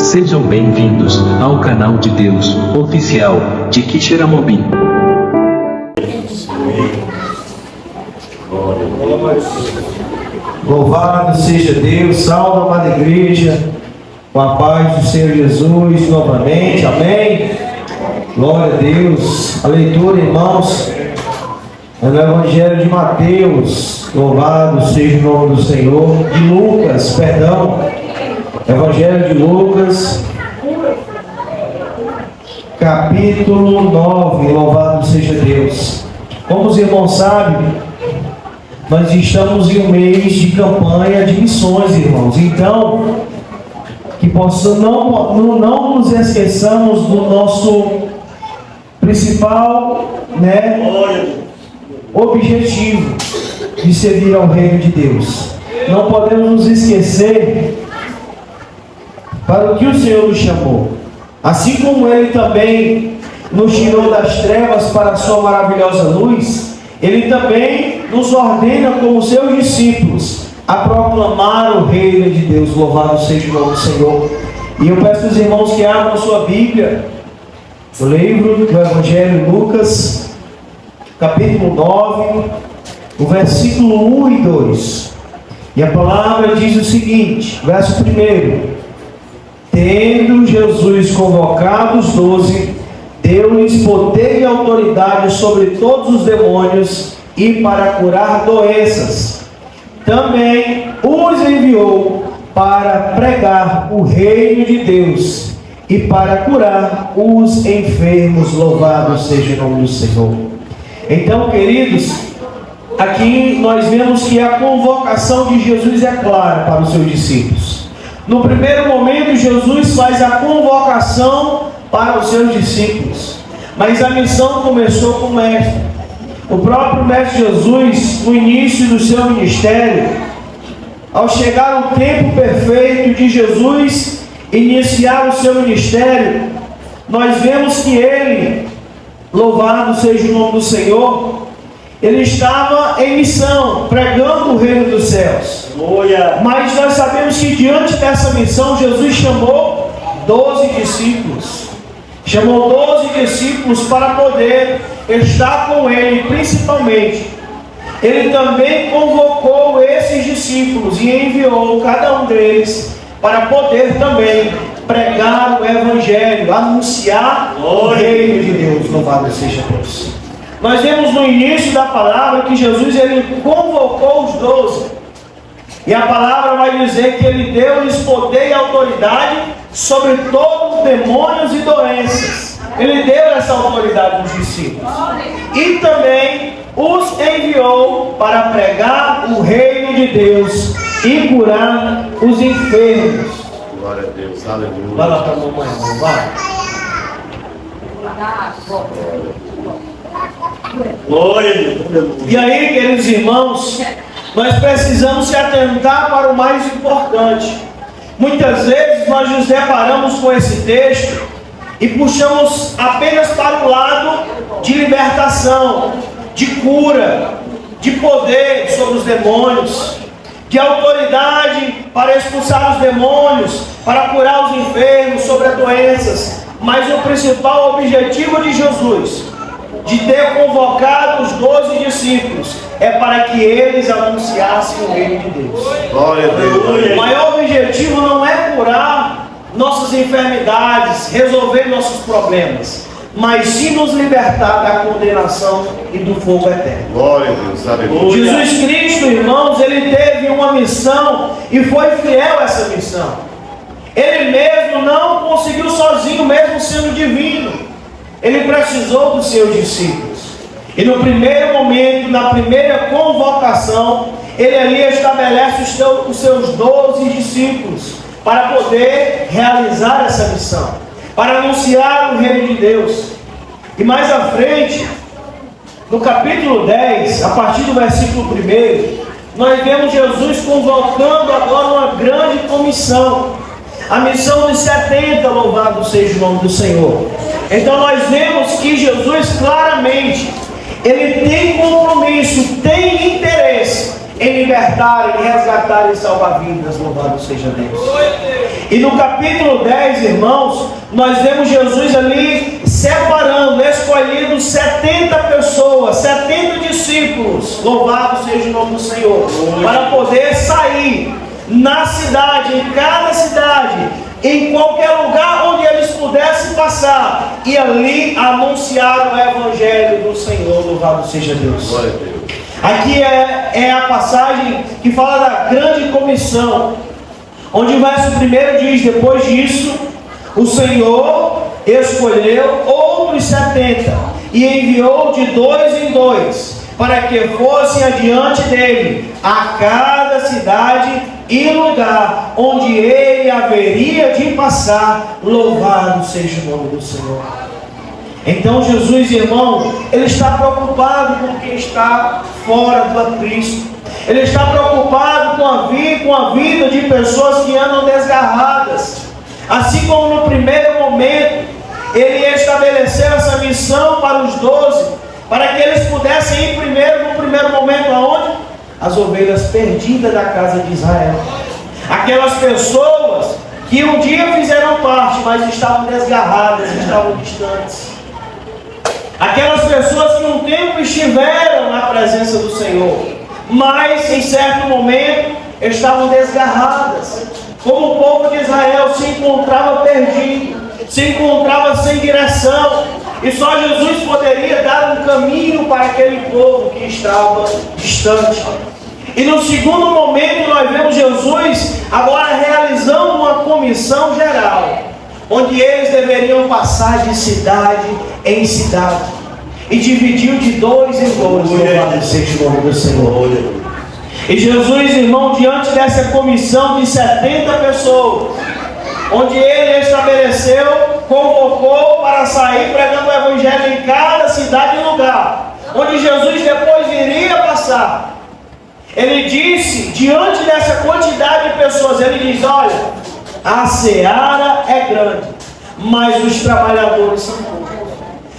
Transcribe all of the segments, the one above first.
Sejam bem-vindos ao canal de Deus oficial de Quixeramobim. Louvado seja Deus, salve a amada igreja, com a paz do Senhor Jesus novamente, amém? Glória a Deus. A leitura, irmãos, é no Evangelho de Mateus, louvado seja o nome do Senhor, de Lucas, perdão, Evangelho de Lucas, capítulo 9, louvado seja Deus. Como os irmãos sabem, nós estamos em um mês de campanha de missões, irmãos. Então, que possamos não nos esqueçamos do nosso principal, objetivo de servir ao reino de Deus. Não podemos nos esquecer para o que o Senhor nos chamou. Assim como Ele também nos tirou das trevas para a sua maravilhosa luz, Ele também nos ordena como seus discípulos a proclamar o reino de Deus. Louvado seja o nome do Senhor. E eu peço aos irmãos que abram sua Bíblia, o livro do Evangelho de Lucas, capítulo 9, o versículo 1 e 2. E a palavra diz o seguinte, verso 1: Tendo Jesus convocado os 12, deu-lhes poder e autoridade sobre todos os demônios e para curar doenças. Também os enviou para pregar o reino de Deus e para curar os enfermos. Louvado seja o nome do Senhor. Então, queridos, aqui nós vemos que a convocação de Jesus é clara para os seus discípulos. No primeiro momento, Jesus faz a convocação para os seus discípulos, mas a missão começou com o Mestre. O próprio Mestre Jesus, no início do seu ministério, ao chegar o tempo perfeito de Jesus iniciar o seu ministério, nós vemos que ele, louvado seja o nome do Senhor, ele estava em missão, pregando o reino dos céus. Mas nós sabemos que diante dessa missão, Jesus chamou 12 discípulos. Chamou 12 discípulos para poder estar com ele, principalmente. Ele também convocou esses discípulos e enviou cada um deles para poder também pregar o Evangelho, anunciar o reino de Deus. Louvado seja Deus. Nós vemos no início da palavra que Jesus ele convocou os 12. E a palavra vai dizer que ele deu-lhes poder e autoridade sobre todos os demônios e doenças. Ele deu essa autoridade aos discípulos. E também os enviou para pregar o reino de Deus e curar os enfermos. Glória a Deus, aleluia. Vai lá para a mamãe, irmão, vai. Glória a Deus. E aí, queridos irmãos, nós precisamos se atentar para o mais importante. Muitas vezes nós nos deparamos com esse texto e puxamos apenas para o lado de libertação, de cura, de poder sobre os demônios, de autoridade para expulsar os demônios, para curar os enfermos, sobre as doenças. Mas o principal objetivo de Jesus, de ter convocado os 12 discípulos, é para que eles anunciassem o reino de Deus. Glória a Deus. O maior objetivo não é curar nossas enfermidades, resolver nossos problemas, mas sim nos libertar da condenação e do fogo eterno. Glória a Deus, aleluia. Jesus Cristo, irmãos, ele teve uma missão e foi fiel a essa missão. Ele mesmo não conseguiu sozinho, mesmo sendo divino. Ele precisou dos seus discípulos. E no primeiro momento, na primeira convocação, ele ali estabelece os seus 12 discípulos para poder realizar essa missão, para anunciar o reino de Deus. E mais à frente, no capítulo 10, a partir do versículo 1, nós vemos Jesus convocando agora uma grande comissão. A missão dos 70, louvado seja o nome do Senhor. Então nós vemos que Jesus claramente, ele tem compromisso, tem interesse em libertar, em resgatar e salvar vidas. Louvado seja Deus. E no capítulo 10, irmãos, nós vemos Jesus ali separando, escolhendo 70 pessoas, 70 discípulos. Louvado seja o nome do Senhor. Para poder sair na cidade, em cada cidade, em qualquer lugar onde eles pudessem passar, e ali anunciar o Evangelho do Senhor. Louvado seja Deus. Aqui é a passagem que fala da grande comissão, onde o verso 1 diz: depois disso, o Senhor escolheu outros 70 e enviou de 2 em 2, para que fossem adiante dele a cada cidade e lugar onde ele haveria de passar. Louvado seja o nome do Senhor. Então Jesus, irmão, ele está preocupado com quem está fora do Cristo. Ele está preocupado com a vida de pessoas que andam desgarradas. Assim como no primeiro momento ele estabeleceu essa missão para os 12, para que eles pudessem ir no primeiro momento aonde? As ovelhas perdidas da casa de Israel. Aquelas pessoas que um dia fizeram parte, mas estavam desgarradas, estavam distantes. Aquelas pessoas que um tempo estiveram na presença do Senhor, mas em certo momento estavam desgarradas. Como o povo de Israel se encontrava perdido, se encontrava sem direção, e só Jesus poderia dar um caminho para aquele povo que estava distante. E no segundo momento nós vemos Jesus agora realizando uma comissão geral, onde eles deveriam passar de cidade em cidade, e dividiu de 2 em 2. Louvado seja o nome do Senhor. E Jesus, irmão, diante dessa comissão de 70 pessoas, onde ele estabeleceu, convocou para sair pregando o Evangelho em cada cidade e lugar, onde Jesus depois iria passar. Ele disse, diante dessa quantidade de pessoas, ele diz: olha, a seara é grande, mas os trabalhadores são poucos.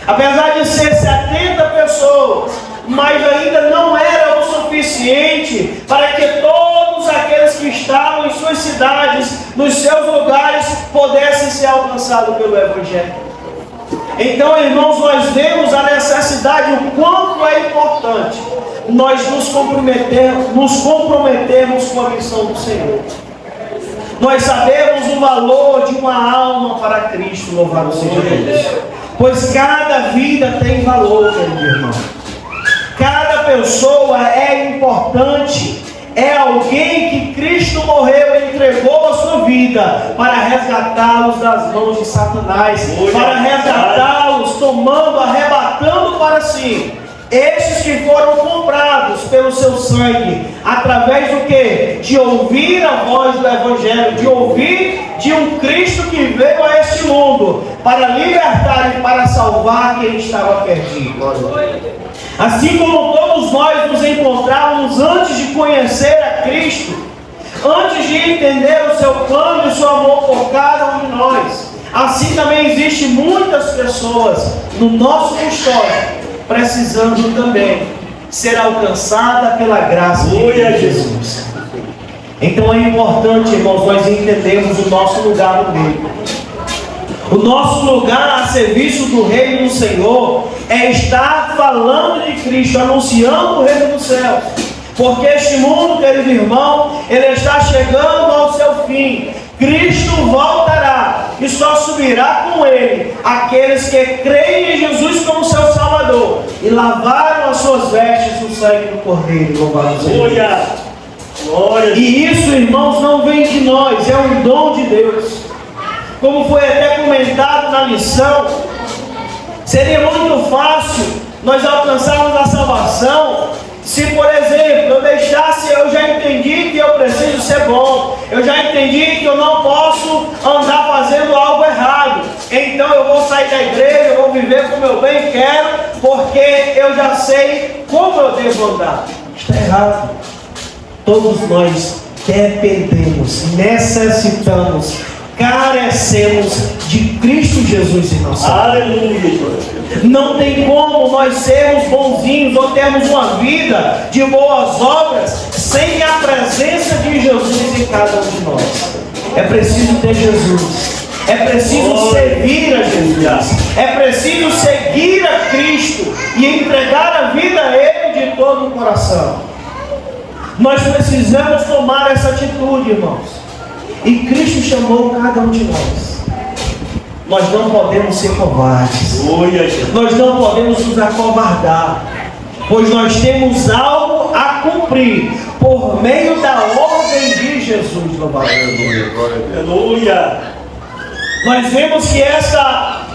Apesar de ser 70 pessoas, mas ainda não era o suficiente para que todos aqueles que estavam em suas cidades, nos seus lugares, pudessem ser alcançados pelo Evangelho. Então, irmãos, nós vemos a necessidade, o quanto é importante nós nos comprometermos com a missão do Senhor. Nós sabemos o valor de uma alma para Cristo, louvado seja Deus. Pois cada vida tem valor, meu irmão. Cada pessoa é importante. É alguém que Cristo morreu e entregou a sua vida para resgatá-los das mãos de Satanás, para resgatá-los, tomando, arrebatando para si. Estes que foram comprados pelo seu sangue, através do que? De ouvir a voz do Evangelho, de ouvir de um Cristo que veio a este mundo para libertar e para salvar quem estava perdido. Assim como todos nós nos encontrávamos antes de conhecer a Cristo, antes de entender o seu plano e o seu amor por cada um de nós, assim também existem muitas pessoas no nosso histórico precisando também ser alcançada pela graça de Jesus. Então é importante, irmãos, nós entendermos o nosso lugar no meio. O nosso lugar a serviço do Reino do Senhor é estar falando de Cristo, anunciando o Reino dos céus. Porque este mundo, querido irmão, ele está chegando ao seu fim. Cristo voltará e só subirá com ele aqueles que creem em Jesus como seu Salvador e lavaram as suas vestes no sangue do Cordeiro. Louvado seja Deus. E isso, irmãos, não vem de nós, é um dom de Deus. Como foi até comentado na lição, seria muito fácil nós alcançarmos a salvação se, por exemplo, eu já entendi que eu preciso ser bom, eu já entendi que eu não posso andar fazendo algo errado, então eu vou sair da igreja, eu vou viver como eu bem quero, porque eu já sei como eu devo andar. Está errado. Todos nós dependemos, necessitamos, carecemos de Cristo Jesus em nossa vida. Aleluia. Não tem como nós sermos bonzinhos ou termos uma vida de boas obras sem a presença de Jesus em cada um de nós. É preciso ter Jesus. É preciso servir a Jesus. É preciso seguir a Cristo e entregar a vida a Ele de todo o coração. Nós precisamos tomar essa atitude, irmãos. E Cristo chamou cada um de nós. Nós não podemos ser covardes. Nós não podemos nos acovardar. Pois nós temos algo a cumprir por meio da ordem de Jesus. Louvado seja Deus. Aleluia. Nós vemos que esta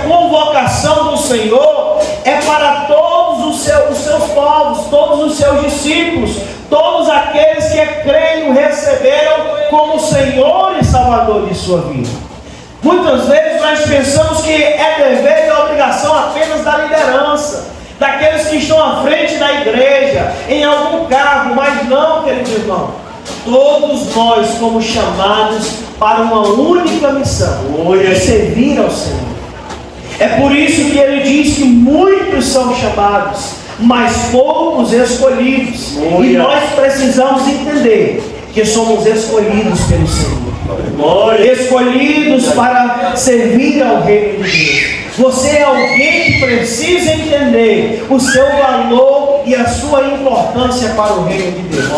convocação do Senhor é para todos os seus povos, todos os seus discípulos, todos aqueles que creem e o receberam como Senhor e Salvador de sua vida. Muitas vezes nós pensamos que é dever e obrigação apenas da liderança, daqueles que estão à frente da igreja, em algum cargo, mas não, querido irmão. Todos nós fomos chamados para uma única missão, servir ao Senhor. É por isso que ele diz que muitos são chamados, mas poucos escolhidos. E nós precisamos entender que somos escolhidos pelo Senhor, escolhidos para servir ao reino de Deus. Você é alguém que precisa entender o seu valor e a sua importância para o reino de Deus.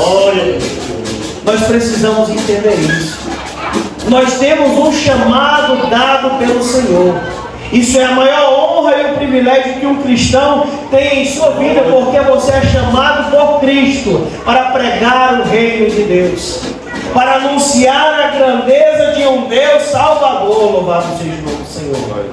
Nós precisamos entender isso. Nós temos um chamado dado pelo Senhor. Isso é a maior honra e o privilégio que um cristão tem em sua vida, porque você é chamado por Cristo para pregar o reino de Deus, para anunciar a grandeza de um Deus Salvador. Louvado seja o nome do Senhor.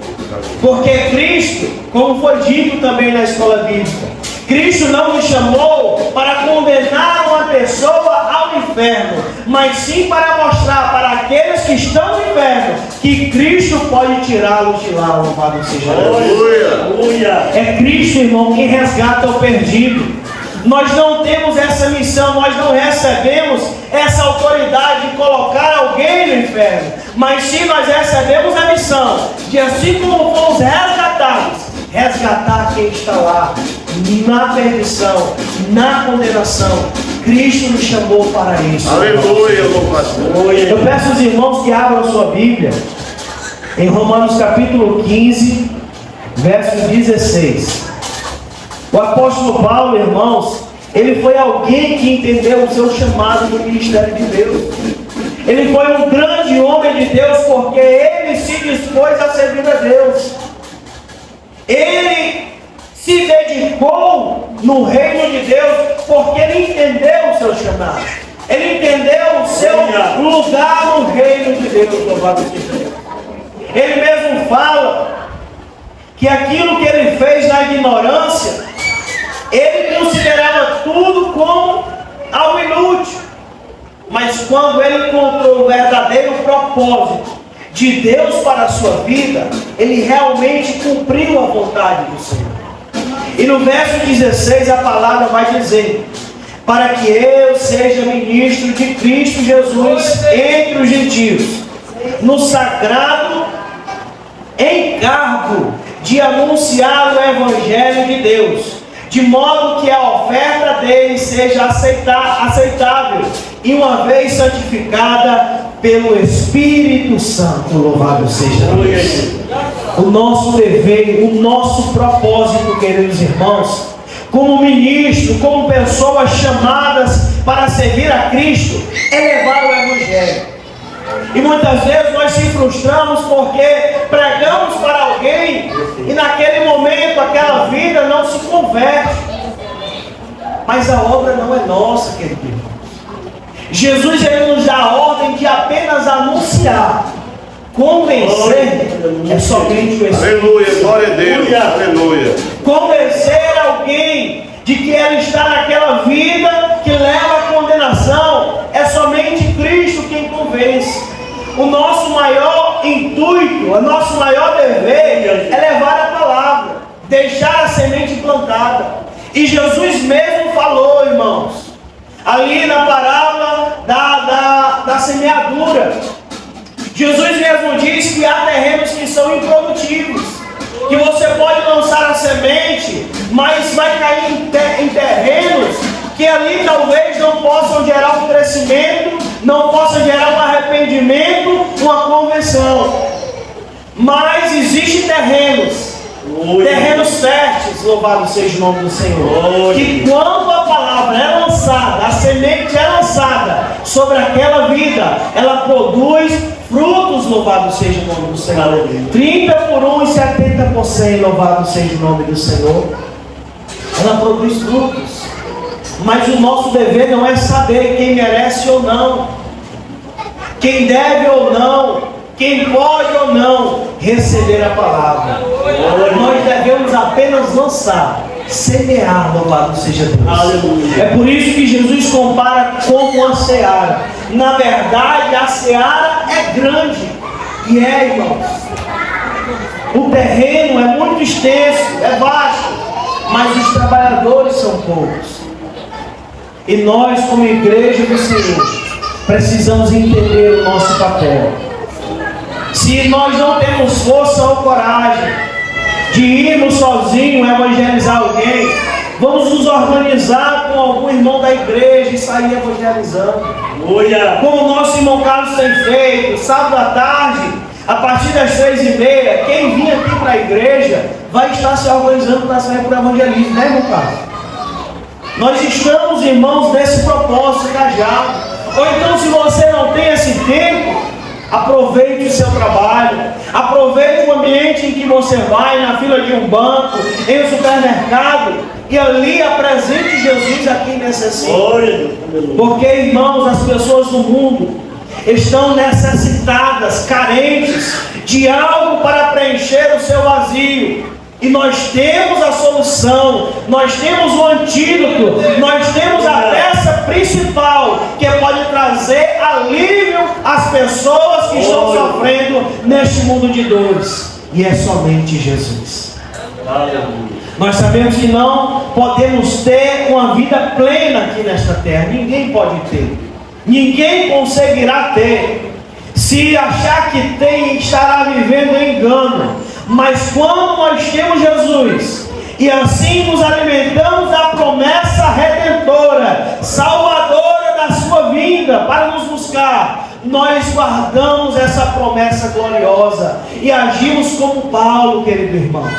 Porque Cristo, como foi dito também na escola bíblica, Cristo não nos chamou para condenar uma pessoa ao inferno, mas sim para mostrar para aqueles que estão no inferno que Cristo pode tirá-los de lá. Louvado seja Deus. É Cristo, irmão, que resgata o perdido. Nós não temos essa missão, nós não recebemos essa autoridade de colocar alguém no inferno, mas sim nós recebemos a missão de, assim como fomos resgatados, resgatar quem está lá na perdição, na condenação. Cristo nos chamou para isso. Aleluia, louvado. Eu peço aos irmãos que abram a sua Bíblia em Romanos capítulo 15, verso 16. O apóstolo Paulo, irmãos, ele foi alguém que entendeu o seu chamado no ministério de Deus. Ele foi um grande homem de Deus, porque ele se dispôs a servir a Deus. Ele se dedicou no reino de Deus, porque ele entendeu o seu chamado. Ele entendeu o seu lugar no reino de Deus. Louvado seja Deus. Ele mesmo fala que aquilo que ele fez na ignorância, ele considerava tudo como algo inútil. Mas quando ele encontrou o verdadeiro propósito de Deus para a sua vida, ele realmente cumpriu a vontade do Senhor. E no verso 16 a palavra vai dizer: para que eu seja ministro de Cristo Jesus entre os gentios, no sagrado encargo de anunciar o Evangelho de Deus, de modo que a oferta dele seja aceitável, e uma vez santificada pelo Espírito Santo. Louvado seja Deus. O nosso dever, o nosso propósito, queridos irmãos, como ministro, como pessoas chamadas para servir a Cristo, é levar o Evangelho. E muitas vezes nós se frustramos porque pregamos para alguém e naquele momento aquela vida não se converte. Mas a obra não é nossa, querido irmão. Jesus, ele nos dá a ordem de apenas anunciar. Convencer é somente o Espírito. Aleluia, glória a Deus. Aleluia. Convencer alguém de que ele está naquela vida que leva à condenação é somente Cristo quem convence. O nosso maior intuito, o nosso maior dever é levar a palavra, deixar a semente plantada. E Jesus mesmo falou, irmãos, ali na parábola da semeadura, Jesus mesmo diz que há terrenos que são improdutivos, que você pode lançar a semente, mas vai cair em terrenos que ali talvez não possam gerar um crescimento, não possam gerar um arrependimento, uma conversão. Mas existem terrenos férteis, louvado seja o nome do Senhor, que quando a palavra é lançada, a semente é lançada sobre aquela vida, ela produz frutos, louvado seja o nome do Senhor. 30 por 1 e 70 por 100, louvado seja o nome do Senhor. Ela produz frutos. Mas o nosso dever não é saber quem merece ou não, quem deve ou não, quem pode ou não receber a palavra. Nós devemos apenas lançar, semear, louvado seja Deus. Aleluia. É por isso que Jesus compara como a seara. Na verdade, a seara é grande. E irmãos, o terreno é muito extenso, é vasto, mas os trabalhadores são poucos. E nós, como igreja do Senhor, precisamos entender o nosso papel. Se nós não temos força ou coragem de irmos sozinhos evangelizar alguém, vamos nos organizar com algum irmão da igreja e sair evangelizando. Como o nosso irmão Carlos tem feito, sábado à tarde, a partir das 3h30, quem vir aqui para a igreja vai estar se organizando para sair para o evangelismo, né, irmão Carlos? Nós estamos, irmãos, nesse propósito engajado. Ou então, se você não tem esse tempo, aproveite o seu trabalho, aproveite o ambiente em que você vai, na fila de um banco, em um supermercado, e ali apresente Jesus a quem necessita. Porque, irmãos, as pessoas do mundo estão necessitadas, carentes de algo para preencher o seu vazio. E nós temos a solução, nós temos o antídoto, nós temos a peça principal que pode trazer alívio às pessoas que estão sofrendo neste mundo de dores. E é somente Jesus. Aleluia. Nós sabemos que não podemos ter uma vida plena aqui nesta terra. Ninguém pode ter. Ninguém conseguirá ter. Se achar que tem, estará vivendo em engano. Mas quando nós temos Jesus e assim nos alimentamos da promessa redentora, salvadora da sua vinda para nos buscar, nós guardamos essa promessa gloriosa e agimos como Paulo, queridos irmãos,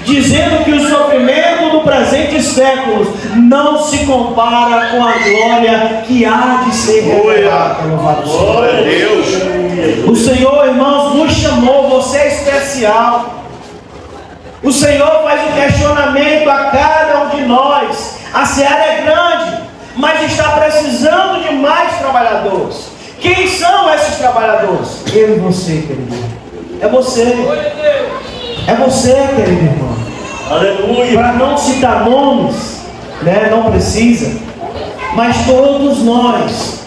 dizendo que o sofrimento do presente século não se compara com a glória que há de ser revelada. Louvado seja Deus. O Senhor, irmãos, nos chamou, você é especial. O Senhor faz um questionamento a cada um de nós. A seara é grande, mas está precisando de mais trabalhadores. Quem são esses trabalhadores? Eu e você, querido. É você. É você, querido irmão. Aleluia. Para não citar nomes, né? Não precisa. Mas todos nós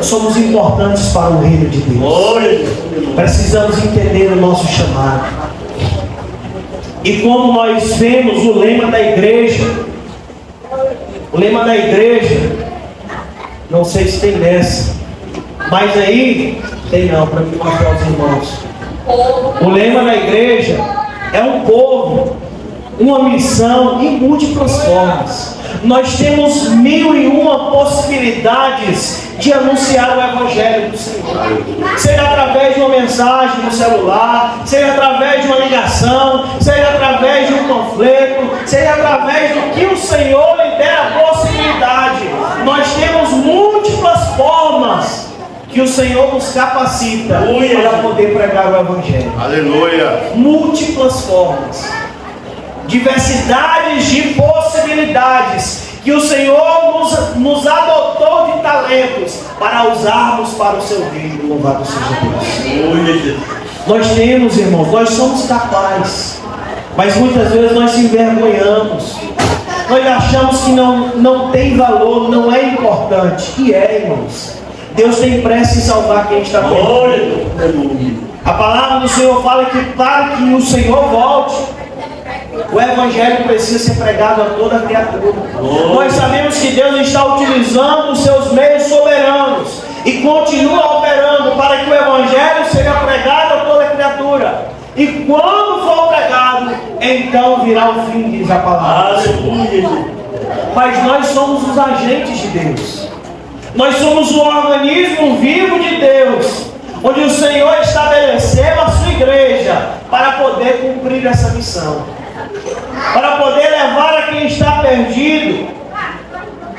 somos importantes para o reino de Deus. Precisamos entender o nosso chamado. E como nós vemos o lema da igreja, não sei se tem dessa, mas aí tem não, para me mostrar aos irmãos. O lema da igreja é um povo, uma missão em múltiplas formas. Nós temos 1001 possibilidades de anunciar o Evangelho do Senhor. Seja através de uma mensagem no celular, seja através de uma ligação, seja através de um panfleto, seja através do que o Senhor lhe der a possibilidade. Nós temos múltiplas formas que o Senhor nos capacita para poder pregar o Evangelho. Aleluia! Múltiplas formas. Diversidades de possibilidades que o Senhor nos adotou de talentos para usarmos para o seu reino. Louvado seja Deus. Nós temos, irmãos, nós somos capazes, mas muitas vezes nós se envergonhamos. Nós achamos que não tem valor, não é importante. E irmãos, Deus tem pressa em salvar quem está perdido. A palavra do Senhor fala que para que o Senhor volte, o Evangelho precisa ser pregado a toda criatura. Nós sabemos que Deus está utilizando os seus meios soberanos e continua operando para que o Evangelho seja pregado a toda criatura. E quando for pregado, então virá o fim, diz a palavra. mas nós somos os agentes de Deus. Nós somos o organismo vivo de Deus, onde o Senhor estabeleceu a sua igreja para poder cumprir essa missão, para poder levar a quem está perdido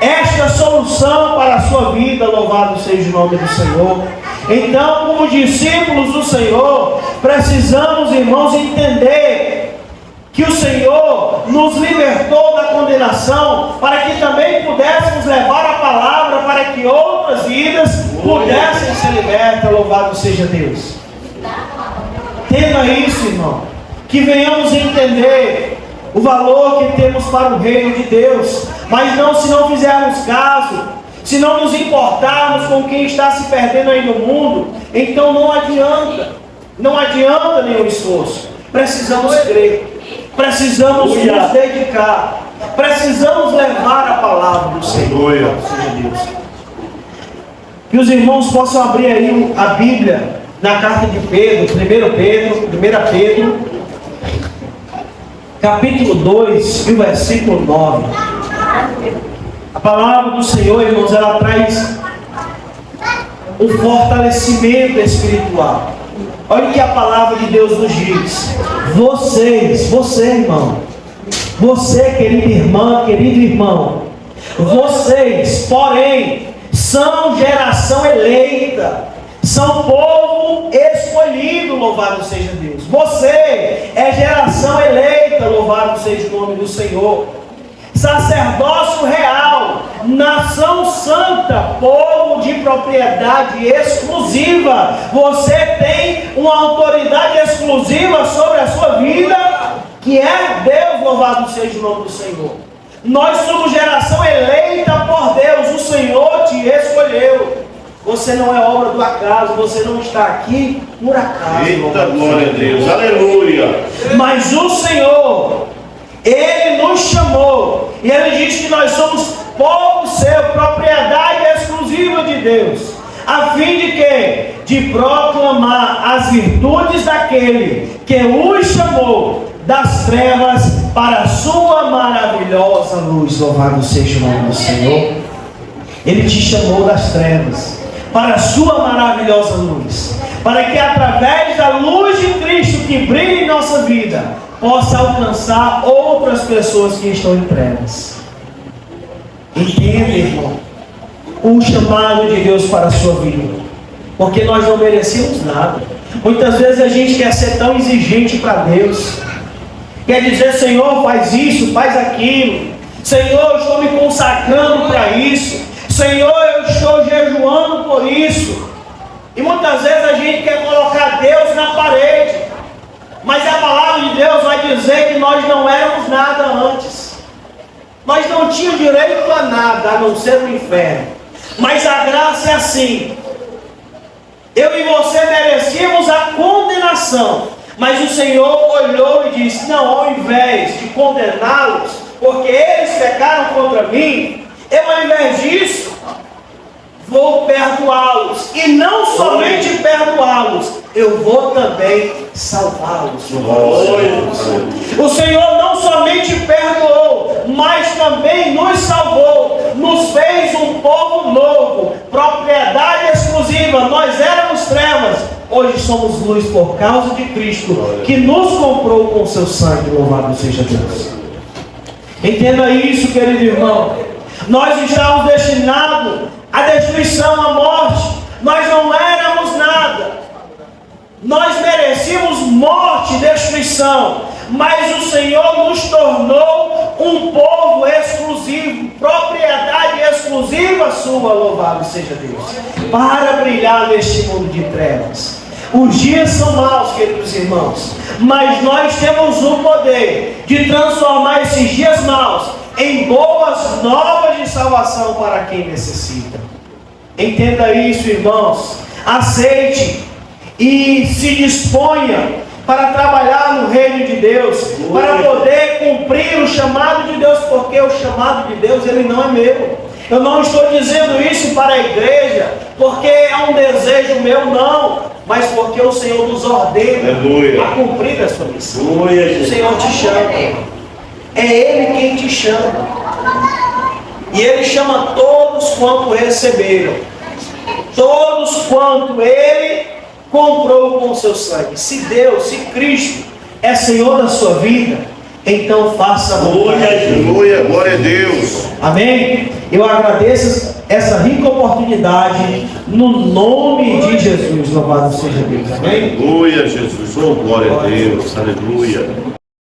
esta solução para a sua vida. Louvado seja o nome do Senhor. Então, como discípulos do Senhor, precisamos, irmãos, entender que o Senhor nos libertou da condenação para que também pudéssemos levar a palavra para que outras vidas pudessem ser libertas. Louvado seja Deus. Entenda isso, irmão, que venhamos entender o valor que temos para o reino de Deus, mas não se não fizermos caso, se não nos importarmos com quem está se perdendo aí no mundo, então não adianta nenhum esforço. Precisamos crer, precisamos nos dedicar, precisamos levar a palavra do Senhor. Seja Deus. Que os irmãos possam abrir aí a Bíblia na carta de Pedro, 1 Pedro, capítulo 2 e o versículo 9. A palavra do Senhor, irmãos, ela traz um fortalecimento espiritual. Olha o que a palavra de Deus nos diz. Você, irmão, você, querida irmã, querido irmão, vocês, porém, são geração eleita, são povo escolhido. Louvado seja Deus. Você é geração eleita. Louvado seja o nome do Senhor. Sacerdócio real, nação santa, povo de propriedade exclusiva. Você tem uma autoridade exclusiva sobre a sua vida, que é Deus. Louvado seja o nome do Senhor. Nós somos geração eleita por Deus. O Senhor te escolheu. Você não é obra do acaso, você não está aqui por acaso. Eita, glória a Deus, aleluia. Mas o Senhor, Ele nos chamou, e Ele diz que nós somos povo seu, propriedade exclusiva de Deus, a fim de quê? De proclamar as virtudes daquele que os chamou das trevas para a sua maravilhosa luz. Louvado seja o nome do Senhor. Ele te chamou das trevas para a sua maravilhosa luz, para que através da luz de Cristo que brilha em nossa vida, possa alcançar outras pessoas que estão em trevas. Entenda, irmão, o chamado de Deus para a sua vida, porque nós não merecemos nada. Muitas vezes a gente quer ser tão exigente para Deus, quer dizer: Senhor, faz isso, faz aquilo, Senhor, eu estou me consagrando para isso, Senhor, eu estou jejuando por isso. E muitas vezes a gente quer colocar Deus na parede, mas a palavra de Deus vai dizer que nós não éramos nada antes. Nós não tínhamos direito a nada, a não ser o inferno. Mas a graça é assim. Eu e você merecíamos a condenação, mas o Senhor olhou e disse: não, ao invés de condená-los, porque eles pecaram contra mim, eu, ao invés disso, vou perdoá-los. E não somente perdoá-los, eu vou também salvá-los. O Senhor não somente perdoou, mas também nos salvou, nos fez um povo novo, propriedade exclusiva. Nós éramos trevas, hoje somos luz por causa de Cristo, que nos comprou com seu sangue. Louvado seja Deus. Entenda isso, querido irmão. Nós estávamos destinados à destruição, à morte. Nós não éramos nada. Nós merecíamos morte e destruição. Mas o Senhor nos tornou um povo exclusivo, propriedade exclusiva sua. Louvado seja Deus. Para brilhar neste mundo de trevas. Os dias são maus, queridos irmãos, mas nós temos o poder de transformar esses dias maus em boas novas de salvação para quem necessita. Entenda isso, irmãos. Aceite e se disponha para trabalhar no reino de Deus, para poder cumprir o chamado de Deus, porque o chamado de Deus, ele não é meu. Eu não estou dizendo isso para a igreja porque é um desejo meu, não, mas porque o Senhor nos ordena a cumprir a sua missão. O Senhor te chama. É Ele quem te chama. E Ele chama todos quanto receberam. Todos quanto Ele comprou com o seu sangue. Se Deus, se Cristo é Senhor da sua vida, então faça a vontade dele. Aleluia, glória a Deus. Amém? Eu agradeço essa rica oportunidade no nome de Jesus. Louvado seja Deus. Amém? Aleluia, Jesus. Oh, glória a Deus. Aleluia.